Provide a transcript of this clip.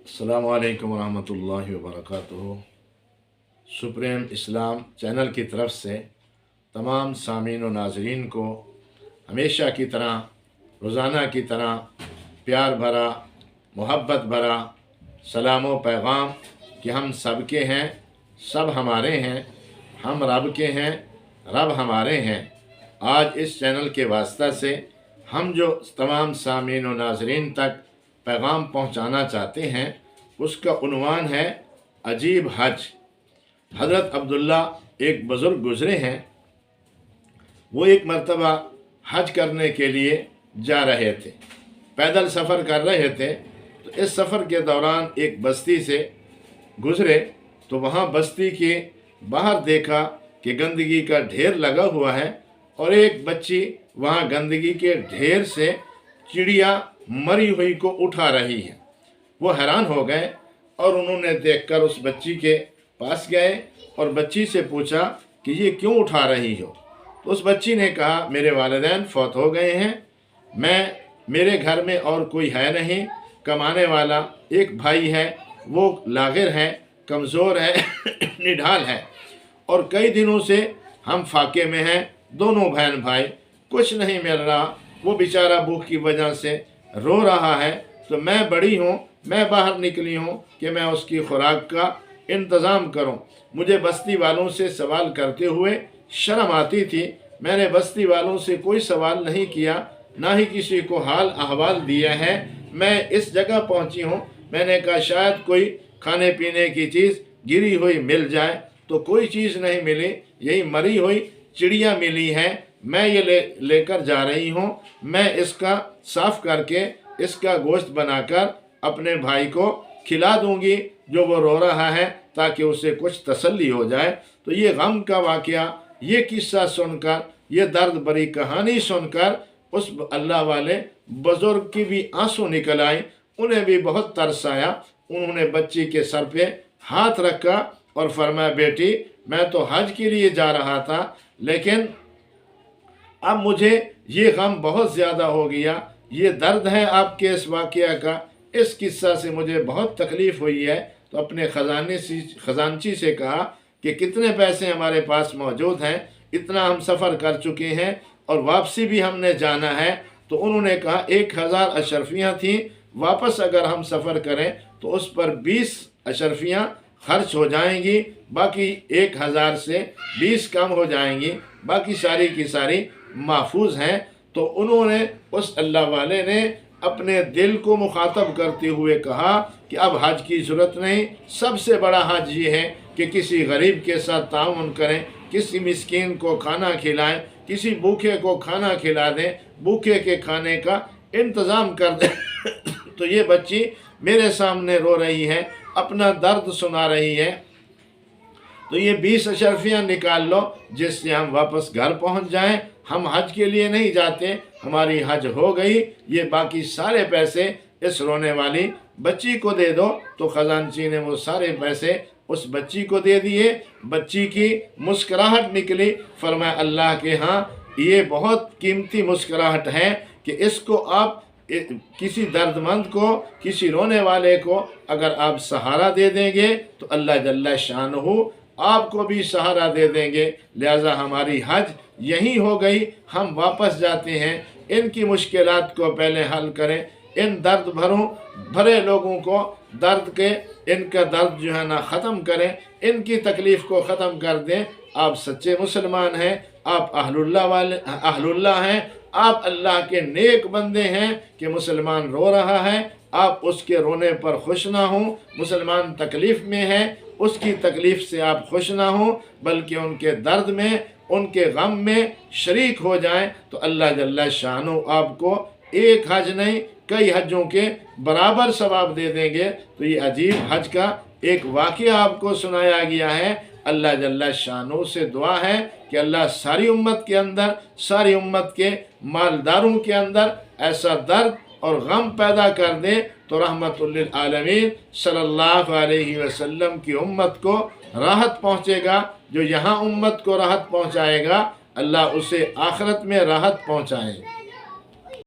अस्सलामु अलैकुम वरहमतुल्लाहि वबरकातुहू। सुप्रीम इस्लाम चैनल की तरफ से तमाम सामीन व नाज़रीन को हमेशा की तरह रोज़ाना की तरह प्यार भरा मोहब्बत भरा सलाम व पैगाम कि हम सब के हैं, सब हमारे हैं, हम रब के हैं, रब हमारे हैं। आज इस चैनल के वास्ता से हम जो तमाम सामीन व नाज़रीन तक पैगाम पहुंचाना चाहते हैं उसका उन्वान है अजीब हज। हज़रत अब्दुल्ला एक बुज़ुर्ग गुज़रे हैं, वो एक मरतबा हज करने के लिए जा रहे थे, पैदल सफ़र कर रहे थे। तो इस सफ़र के दौरान एक बस्ती से गुज़रे तो वहाँ बस्ती के बाहर देखा कि गंदगी का ढेर लगा हुआ है और एक बच्ची वहाँ गंदगी के ढेर से चिड़िया मरी हुई को उठा रही है। वो हैरान हो गए और उन्होंने देखकर उस बच्ची के पास गए और बच्ची से पूछा कि ये क्यों उठा रही हो। तो उस बच्ची ने कहा मेरे वालिदैन फौत हो गए हैं, मेरे घर में और कोई है नहीं, कमाने वाला एक भाई है, वो लागिर है, कमज़ोर है निढाल है और कई दिनों से हम फाके में हैं, दोनों बहन भाई, कुछ नहीं मिल रहा। वो बेचारा भूख की वजह से रो रहा है। तो मैं बड़ी हूँ, मैं बाहर निकली हूँ कि मैं उसकी खुराक का इंतज़ाम करूँ। मुझे बस्ती वालों से सवाल करते हुए शर्म आती थी। मैंने बस्ती वालों से कोई सवाल नहीं किया, ना ही किसी को हाल अहवाल दिया है। मैं इस जगह पहुँची हूँ, मैंने कहा शायद कोई खाने पीने की चीज़ गिरी हुई मिल जाए, तो कोई चीज़ नहीं मिली, यही मरी हुई चिड़िया मिली है। मैं ये लेकर जा रही हूँ, मैं इसका साफ़ करके इसका गोश्त बनाकर अपने भाई को खिला दूंगी जो वो रो रहा है, ताकि उसे कुछ तसल्ली हो जाए। तो ये गम का वाक़या, ये किस्सा सुनकर, ये दर्द भरी कहानी सुनकर उस अल्लाह वाले बुज़ुर्ग की भी आंसू निकल आई, उन्हें भी बहुत तरस आया। उन्होंने बच्ची के सर पे हाथ रखा और फरमाया बेटी मैं तो हज के लिए जा रहा था, लेकिन अब मुझे ये गम बहुत ज़्यादा हो गया, ये दर्द है आपके इस वाक़या का, इस किस्सा से मुझे बहुत तकलीफ़ हुई है। तो अपने ख़जानची से कहा कि कितने पैसे हमारे पास मौजूद हैं, इतना हम सफ़र कर चुके हैं और वापसी भी हमने जाना है। तो उन्होंने कहा 1000 अशरफियाँ थीं, वापस अगर हम सफ़र करें तो उस पर 20 अशरफियाँ खर्च हो जाएंगी, बाकी 1000 से 20 कम हो जाएंगी, बाकी सारी की सारी महफूज हैं। तो उन्होंने उस अल्लाह वाले ने अपने दिल को मुखातब करते हुए कहा कि अब हज की ज़रूरत नहीं, सबसे बड़ा हज ये है कि किसी गरीब के साथ ताउन करें, किसी मिस्कीन को खाना खिलाएं, किसी भूखे को खाना खिला दें, भूखे के खाने का इंतज़ाम कर दें। तो ये बच्ची मेरे सामने रो रही है, अपना दर्द सुना रही है, तो ये 20 अशरफियाँ निकाल लो जिससे हम वापस घर पहुंच जाएं। हम हज के लिए नहीं जाते, हमारी हज हो गई, ये बाकी सारे पैसे इस रोने वाली बच्ची को दे दो। तो खजानची ने वो सारे पैसे उस बच्ची को दे दिए। बच्ची की मुस्कुराहट निकली, फरमाया अल्लाह के यहाँ ये बहुत कीमती मुस्कुराहट है कि इसको आप किसी दर्दमंद को, किसी रोने वाले को अगर आप सहारा दे देंगे तो अल्लाह जल्ला शानहू आपको भी सहारा दे देंगे। लिहाजा हमारी हज यहीं हो गई, हम वापस जाते हैं। इनकी मुश्किलात को पहले हल करें, इन दर्द भरे लोगों को दर्द के, इनका दर्द जो है ना ख़त्म करें, इनकी तकलीफ़ को ख़त्म कर दें। आप सच्चे मुसलमान हैं, आप अहलुल्लाह हैं, आप अल्लाह के नेक बंदे हैं कि मुसलमान रो रहा है, आप उसके रोने पर खुश ना हों। मुसलमान तकलीफ़ में है, उसकी तकलीफ़ से आप खुश ना हों, बल्कि उनके दर्द में, उनके गम में शरीक हो जाएं। तो अल्लाह जल्ला शानो आपको एक हज नहीं कई हजों के बराबर सवाब दे देंगे। तो ये अजीब हज का एक वाक़या आपको सुनाया गया है। अल्लाह जल्ला शानो से दुआ है कि अल्लाह सारी उम्मत के अंदर, सारी उम्मत के मालदारों के अंदर ऐसा दर्द और गम पैदा कर दे तो रहमतुल लिल आलमीन सल्लल्लाहु अलैहि वसल्लम की उम्मत को राहत पहुँचेगा। जो यहाँ उम्मत को राहत पहुँचाएगा, अल्लाह उसे आखिरत में राहत पहुँचाए।